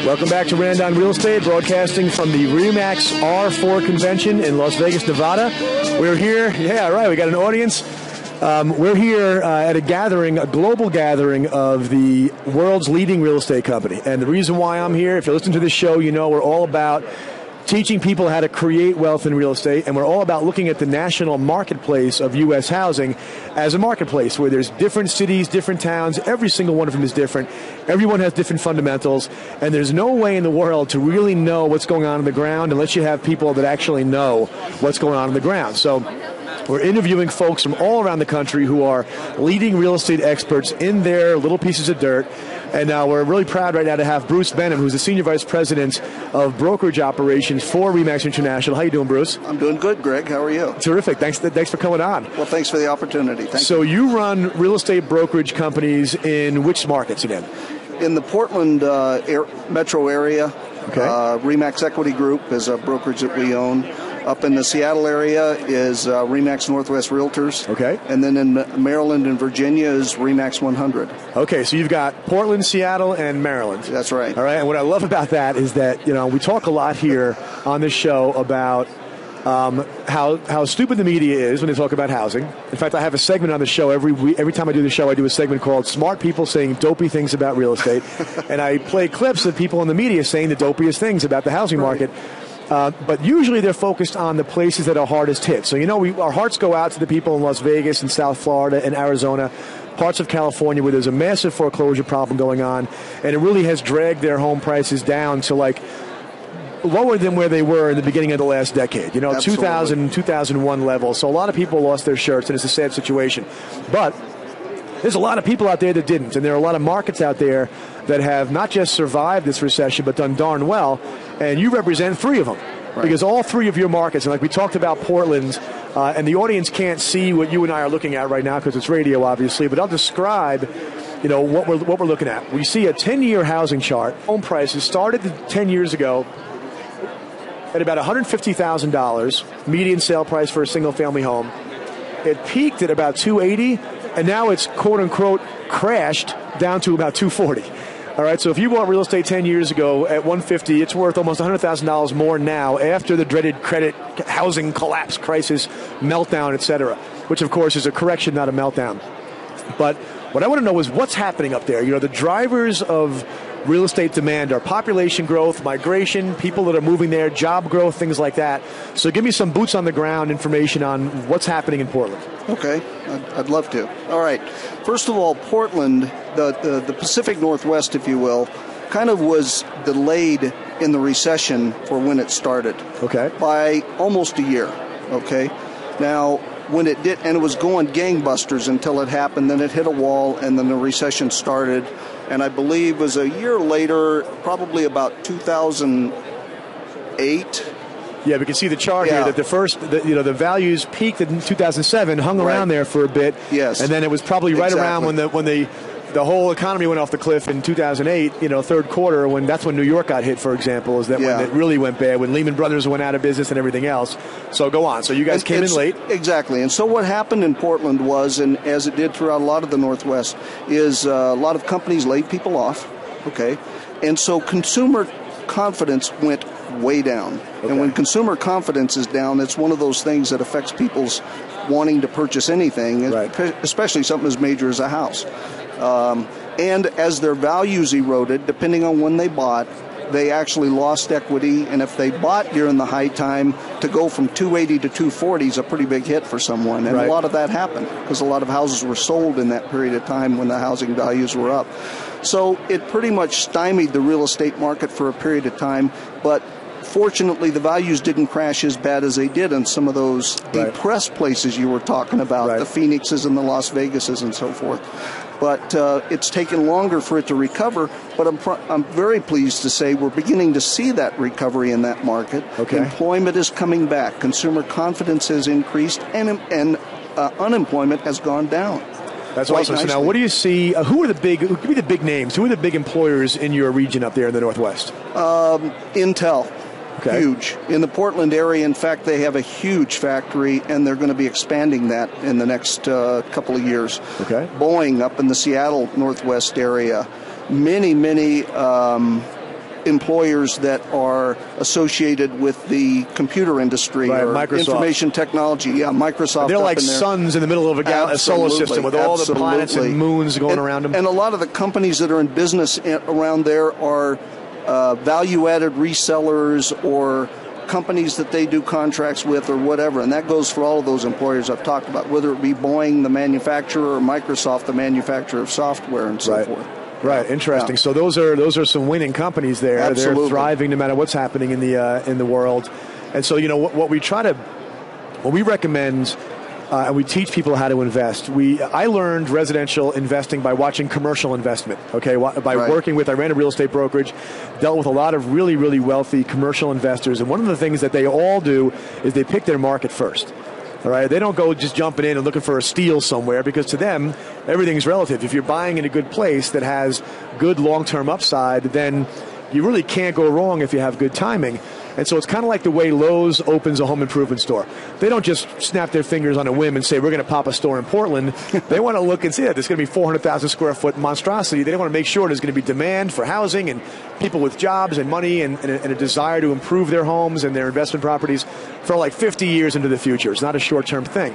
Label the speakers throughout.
Speaker 1: Welcome back to Randon Real Estate, broadcasting from the RE/MAX R4 convention in Las Vegas, Nevada. We're here, yeah, right, we got an audience. We're here at a gathering, a global gathering of the world's leading real estate company. And the reason why I'm here, if you listen to this show, you know we're all about teaching people how to create wealth in real estate, and we're all about looking at the national marketplace of U.S. housing as a marketplace where there's different cities, different towns, every single one of them is different, everyone has different fundamentals, and there's no way in the world to really know what's going on the ground unless you have people that actually know what's going on the ground. So we're interviewing folks from all around the country who are leading real estate experts in their little pieces of dirt. And we're really proud right now to have Bruce Benham, who's the Senior Vice President of Brokerage Operations for RE/MAX International. How you doing, Bruce?
Speaker 2: I'm doing good, Greg. How are you?
Speaker 1: Terrific. Thanks for coming on.
Speaker 2: Well, thanks for the opportunity.
Speaker 1: So you run real estate brokerage companies in which markets again?
Speaker 2: In the Portland metro area.
Speaker 1: Okay.
Speaker 2: RE/MAX Equity Group is a brokerage that we own. Up in the Seattle area is RE/MAX Northwest Realtors.
Speaker 1: Okay.
Speaker 2: And then in Maryland and Virginia is RE/MAX 100.
Speaker 1: Okay, so you've got Portland, Seattle, and Maryland.
Speaker 2: That's right.
Speaker 1: All right, and what I love about that is that, you know, we talk a lot here on this show about how stupid the media is when they talk about housing. In fact, I have a segment on the show every time I do the show. I do a segment called "Smart People Saying Dopey Things About Real Estate," and I play clips of people in the media saying the dopiest things about the housing market. But usually they're focused on the places that are hardest hit. So, you know, our hearts go out to the people in Las Vegas and South Florida and Arizona, parts of California where there's a massive foreclosure problem going on, and it really has dragged their home prices down to like lower than where they were in the beginning of the last decade, you know,
Speaker 2: Absolutely.
Speaker 1: 2000, 2001 levels. So a lot of people lost their shirts, and it's a sad situation. But there's a lot of people out there that didn't, and there are a lot of markets out there that have not just survived this recession, but done darn well, and you represent three of them. Right. Because all three of your markets, and like we talked about Portland, and the audience can't see what you and I are looking at right now because it's radio, obviously, but I'll describe, you know, what we're looking at. We see a 10-year housing chart. Home prices started 10 years ago at about $150,000, median sale price for a single-family home. It peaked at about $280,000, and now it's quote-unquote crashed down to about $240,000. All right, so if you bought real estate 10 years ago at $150,000, it's worth almost $100,000 more now after the dreaded credit housing collapse, crisis, meltdown, et cetera, which, of course, is a correction, not a meltdown. But what I want to know is what's happening up there. You know, the drivers of real estate demand are population growth, migration, people that are moving there, job growth, things like that. So give me some boots on the ground information on what's happening in Portland.
Speaker 2: Okay, I'd love to. All right. First of all, Portland, the Pacific Northwest, if you will, kind of was delayed in the recession for when it started.
Speaker 1: Okay.
Speaker 2: By almost a year. Okay. Now, when it did, and it was going gangbusters until it happened, then it hit a wall, and then the recession started. And I believe it was a year later, probably about 2008.
Speaker 1: Yeah, we can see the chart here that the values peaked in 2007, hung around there for a bit.
Speaker 2: Yes.
Speaker 1: And then it was probably right around when the whole economy went off the cliff in 2008, you know, third quarter, that's when New York got hit, for example, is that when it really went bad, when Lehman Brothers went out of business and everything else. So go on. So you guys came in late.
Speaker 2: Exactly. And so what happened in Portland was, and as it did throughout a lot of the Northwest, is a lot of companies laid people off. Okay. And so consumer confidence went way down. Okay. And when consumer confidence is down, it's one of those things that affects people's wanting to purchase anything, especially something as major as a house. And as their values eroded, depending on when they bought, they actually lost equity. And if they bought during the high time, to go from 280 to 240 is a pretty big hit for someone. And a lot of that happened because a lot of houses were sold in that period of time when the housing values were up. So it pretty much stymied the real estate market for a period of time. But fortunately, the values didn't crash as bad as they did in some of those depressed places you were talking about, the Phoenixes and the Las Vegases and so forth. But it's taken longer for it to recover. But I'm very pleased to say we're beginning to see that recovery in that market.
Speaker 1: Okay.
Speaker 2: Employment is coming back. Consumer confidence has increased, and unemployment has gone down.
Speaker 1: That's awesome. So now, what do you see? Give me the big names. Who are the big employers in your region up there in the Northwest?
Speaker 2: Intel.
Speaker 1: Okay.
Speaker 2: Huge. In the Portland area, in fact, they have a huge factory, and they're going to be expanding that in the next couple of years.
Speaker 1: Okay.
Speaker 2: Boeing up in the Seattle Northwest area. Many employers that are associated with the computer industry or
Speaker 1: Microsoft.
Speaker 2: Information technology. Yeah, Microsoft.
Speaker 1: They're like suns in the middle of a solar system with all the planets and moons going around them.
Speaker 2: And a lot of the companies that are in business around there are value-added resellers or companies that they do contracts with or whatever, and that goes for all of those employers I've talked about, whether it be Boeing, the manufacturer, or Microsoft, the manufacturer of software, and so forth.
Speaker 1: Right, interesting. Yeah. So those are some winning companies there.
Speaker 2: Absolutely.
Speaker 1: They're thriving no matter what's happening in the world. And so what we recommend. And we teach people how to invest. I learned residential investing by watching commercial investment, okay? By working with, I ran a real estate brokerage, dealt with a lot of really, really wealthy commercial investors. And one of the things that they all do is they pick their market first, all right? They don't go just jumping in and looking for a steal somewhere, because to them, everything's relative. If you're buying in a good place that has good long-term upside, then you really can't go wrong if you have good timing. And so it's kind of like the way Lowe's opens a home improvement store. They don't just snap their fingers on a whim and say, we're going to pop a store in Portland. They want to look and see that there's going to be 400,000 square foot monstrosity. They want to make sure there's going to be demand for housing and people with jobs and money and a desire to improve their homes and their investment properties for like 50 years into the future. It's not a short-term thing.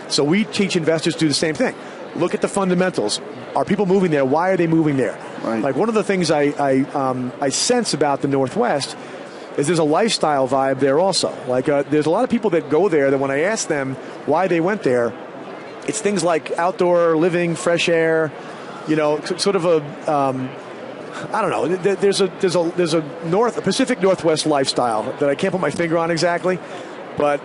Speaker 1: So we teach investors to do the same thing. Look at the fundamentals. Are people moving there? Why are they moving there?
Speaker 2: Right.
Speaker 1: Like one of the things I sense about the Northwest is there's a lifestyle vibe there also. Like there's a lot of people that go there that when I ask them why they went there, it's things like outdoor living, fresh air, sort of a I don't know. There's a Pacific Northwest lifestyle that I can't put my finger on exactly. But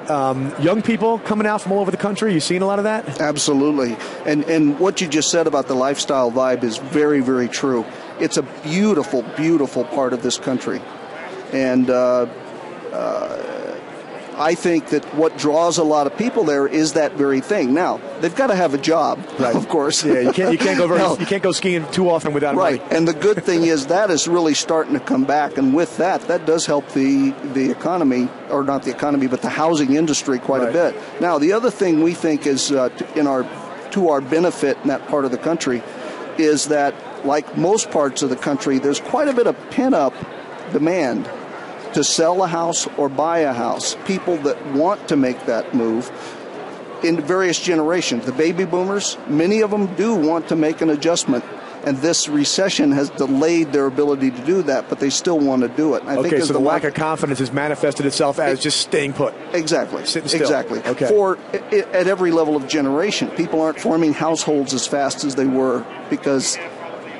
Speaker 1: young people coming out from all over the country, you seen a lot of that?
Speaker 2: Absolutely. And what you just said about the lifestyle vibe is very, very true. It's a beautiful, beautiful part of this country. And I think that what draws a lot of people there is that very thing. Now, they've got to have a job, of course.
Speaker 1: Yeah, you can't go skiing too often without money.
Speaker 2: And the good thing is that is really starting to come back, and with that does help the economy, or not the economy, but the housing industry quite a bit. Now, the other thing we think is to our benefit in that part of the country is that, like most parts of the country, there's quite a bit of pent-up demand to sell a house or buy a house. People that want to make that move in various generations. The baby boomers, many of them do want to make an adjustment. And this recession has delayed their ability to do that, but they still want to do it.
Speaker 1: I think so the lack of confidence has manifested itself as just staying put.
Speaker 2: Exactly.
Speaker 1: Sitting still.
Speaker 2: Exactly.
Speaker 1: Okay.
Speaker 2: At every level of generation, people aren't forming households as fast as they were because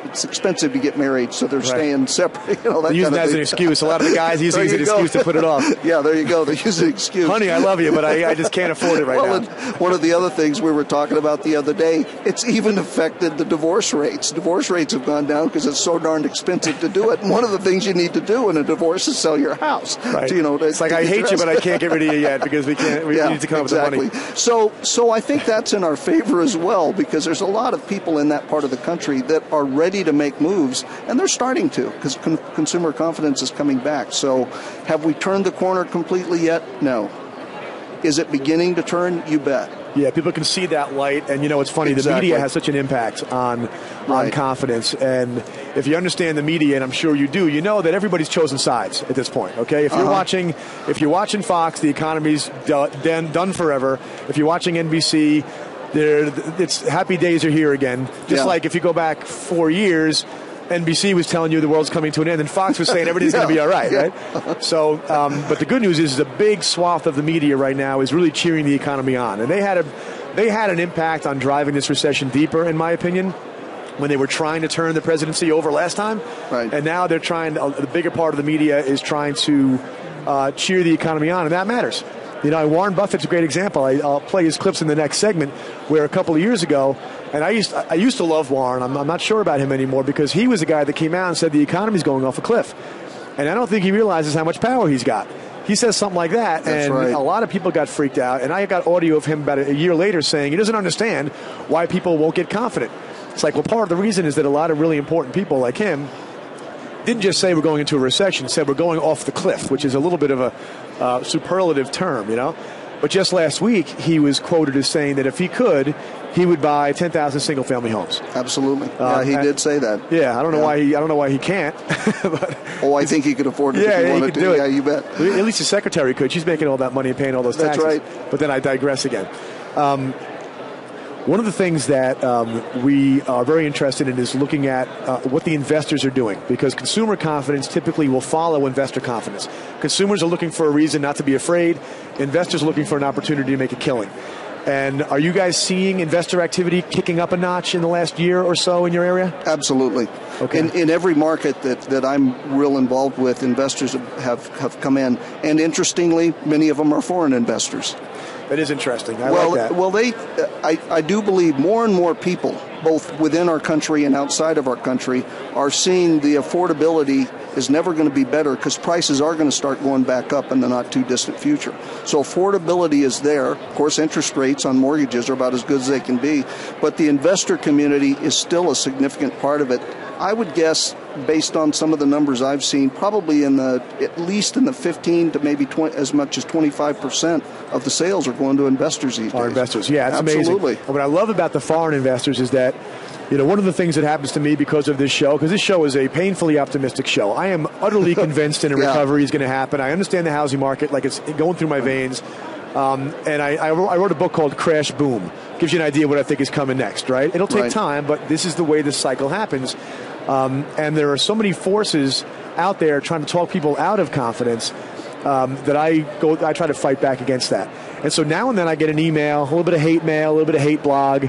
Speaker 2: it's expensive to get married, so they're staying separate.
Speaker 1: They're using that as an excuse. A lot of the guys use it as an excuse to put it off.
Speaker 2: Yeah, there you go. They use an excuse.
Speaker 1: Honey, I love you, but I just can't afford it right now.
Speaker 2: One of the other things we were talking about the other day, it's even affected the divorce rates. Divorce rates have gone down because it's so darned expensive to do it. And one of the things you need to do in a divorce is sell your house.
Speaker 1: Right. It's like I hate you, but I can't get rid of you yet because we need to come up with the money.
Speaker 2: So I think that's in our favor as well, because there's a lot of people in that part of the country that are ready to make moves. And they're starting to, because consumer confidence is coming back. So have we turned the corner completely yet? No. Is it beginning to turn? You bet.
Speaker 1: Yeah, people can see that light. And it's funny, the media has such an impact on confidence. And if you understand the media, and I'm sure you do, you know that everybody's chosen sides at this point. Okay, if you're watching Fox, the economy's done forever. If you're watching NBC, it's happy days are here again. Just like if you go back 4 years, NBC was telling you the world's coming to an end, and Fox was saying everything's going to be all right, right? So, but the good news is a big swath of the media right now is really cheering the economy on, and they had an impact on driving this recession deeper, in my opinion, when they were trying to turn the presidency over last time, and now they're trying. The bigger part of the media is trying to cheer the economy on, and that matters. Warren Buffett's a great example. I'll play his clips in the next segment, where a couple of years ago, and I used to love Warren. I'm not sure about him anymore, because he was the guy that came out and said the economy's going off a cliff. And I don't think he realizes how much power he's got. He says something like that, and a lot of people got freaked out. And I got audio of him about a year later saying he doesn't understand why people won't get confident. It's like, well, part of the reason is that a lot of really important people like him didn't just say we're going into a recession, said we're going off the cliff, which is a little bit of a superlative term, But just last week, he was quoted as saying that if he could, he would buy 10,000 single-family homes.
Speaker 2: Absolutely. He did say that.
Speaker 1: Yeah, I don't know why he can't. But
Speaker 2: I think he could afford it if he wanted to. Yeah, you bet.
Speaker 1: At least his secretary could. She's making all that money and paying all those taxes.
Speaker 2: That's right.
Speaker 1: But then I digress again. One of the things that we are very interested in is looking at what the investors are doing, because consumer confidence typically will follow investor confidence. Consumers are looking for a reason not to be afraid. Investors are looking for an opportunity to make a killing. And are you guys seeing investor activity kicking up a notch in the last year or so in your area?
Speaker 2: Absolutely.
Speaker 1: Okay.
Speaker 2: In every market that I'm real involved with, investors have come in. And interestingly, many of them are foreign investors.
Speaker 1: That is interesting. I like that.
Speaker 2: Well, I do believe more and more people, both within our country and outside of our country, are seeing the affordability is never going to be better because prices are going to start going back up in the not too distant future. So affordability is there. Of course, interest rates on mortgages are about as good as they can be, but the investor community is still a significant part of it. I would guess, based on some of the numbers I've seen, probably at least in the 15 to maybe 20, as much as 25% of the sales are going to investors these days.
Speaker 1: Our investors, yeah, it's
Speaker 2: Absolutely.
Speaker 1: amazing. What I love about the foreign investors is that, one of the things that happens to me because of this show, because this show is a painfully optimistic show, I am utterly convinced in a recovery is going to happen. I understand the housing market like it's going through my veins. And I wrote a book called Crash Boom. Gives you an idea what I think is coming next, right? It'll take time, but this is the way this cycle happens. And there are so many forces out there trying to talk people out of confidence that I try to fight back against that. And so now and then I get an email, a little bit of hate mail, a little bit of hate blog,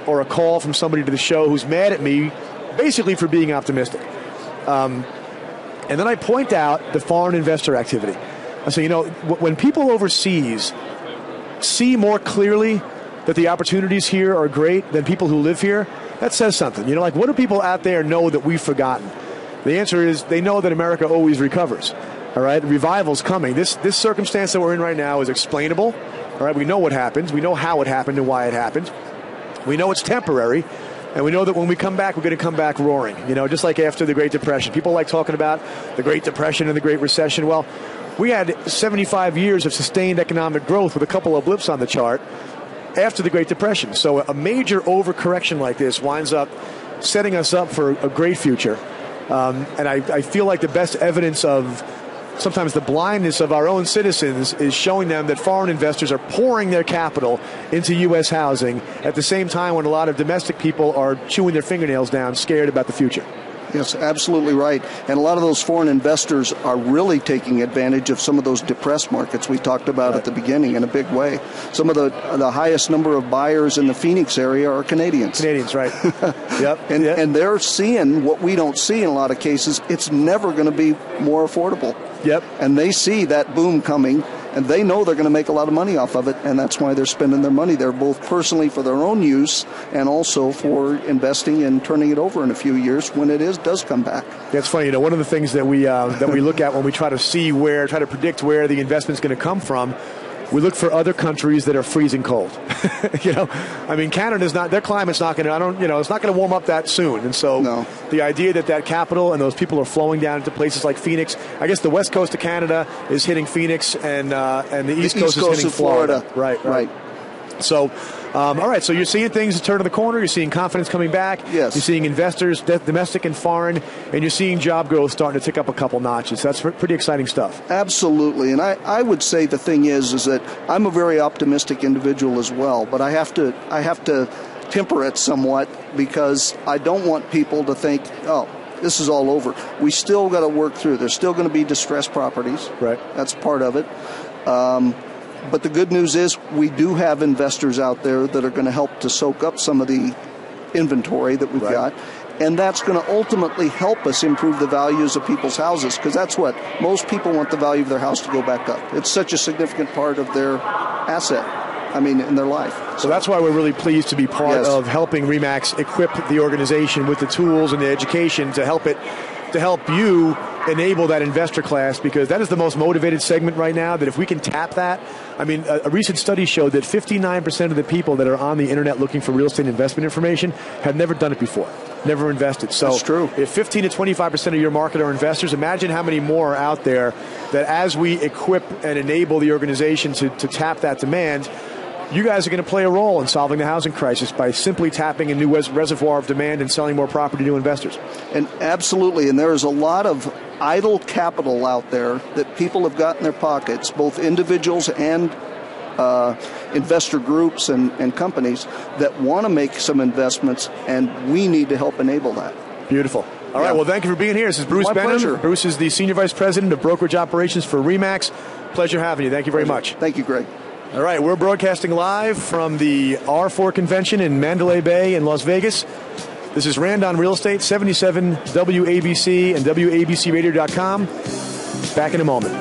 Speaker 1: or a call from somebody to the show who's mad at me basically for being optimistic. And then I point out the foreign investor activity. I say, when people overseas see more clearly that the opportunities here are great than people who live here, that says something. What do people out there know that we've forgotten? The answer is they know that America always recovers. All right, revival's coming. This circumstance that we're in right now is explainable. All right, we know what happens. We know how it happened and why it happened. We know it's temporary. And we know that when we come back, we're going to come back roaring. Just like after the Great Depression. People like talking about the Great Depression and the Great Recession. Well, we had 75 years of sustained economic growth with a couple of blips on the chart after the Great Depression. So a major overcorrection like this winds up setting us up for a great future. And I feel like the best evidence of sometimes the blindness of our own citizens is showing them that foreign investors are pouring their capital into U.S. housing at the same time when a lot of domestic people are chewing their fingernails down, scared about the future.
Speaker 2: Yes, absolutely right. And a lot of those foreign investors are really taking advantage of some of those depressed markets we talked about at the beginning in a big way. Some of the highest number of buyers in the Phoenix area are Canadians.
Speaker 1: Canadians, right. Yep.
Speaker 2: And they're seeing what we don't see in a lot of cases. It's never going to be more affordable.
Speaker 1: Yep.
Speaker 2: And they see that boom coming, and they know they're going to make a lot of money off of it, and that's why they're spending their money there, both personally for their own use and also for investing and turning it over in a few years when it does come back.
Speaker 1: That's funny. One of the things that we look at when we try to predict where the investment's going to come from, we look for other countries that are freezing cold. Canada's not, their climate's not going to, it's not going to warm up that soon. And so the idea that capital and those people are flowing down into places like Phoenix, I guess the west coast of Canada is hitting Phoenix and the east coast is hitting Florida. Right. So, all right, so you're seeing things turn to the corner, you're seeing confidence coming back,
Speaker 2: yes.
Speaker 1: You're seeing investors, domestic and foreign, and you're seeing job growth starting to tick up a couple notches. That's pretty exciting stuff.
Speaker 2: Absolutely, and I would say the thing is that I'm a very optimistic individual as well, but I have to temper it somewhat because I don't want people to think, this is all over. We still got to work through. There's still going to be distressed properties.
Speaker 1: Right.
Speaker 2: That's part of it. But the good news is we do have investors out there that are going to help to soak up some of the inventory that we've got. And that's going to ultimately help us improve the values of people's houses, because that's what most people want, the value of their house to go back up. It's such a significant part of their asset, in their life.
Speaker 1: So that's why we're really pleased to be part of helping RE/MAX equip the organization with the tools and the education to help you enable that investor class, because that is the most motivated segment right now, that if we can tap that. I mean, a recent study showed that 59% of the people that are on the internet looking for real estate investment information have never done it before, never invested. So
Speaker 2: that's true.
Speaker 1: If 15 to 25% of your market are investors, imagine how many more are out there that, as we equip and enable the organization to tap that demand, you guys are going to play a role in solving the housing crisis by simply tapping a new reservoir of demand and selling more property to investors.
Speaker 2: And absolutely, and there's a lot of idle capital out there that people have got in their pockets, both individuals and investor groups and companies that want to make some investments, and we need to help enable that.
Speaker 1: Beautiful. All right, well, thank you for being here. This is Bruce Benham.
Speaker 2: Pleasure.
Speaker 1: Bruce is the Senior Vice President of Brokerage Operations for RE/MAX. Pleasure having you. Thank you very much.
Speaker 2: Thank you, Greg.
Speaker 1: All right, we're broadcasting live from the R4 convention in Mandalay Bay in Las Vegas. This is Rand on Real Estate, 77 WABC and WABCRadio.com. Back in a moment.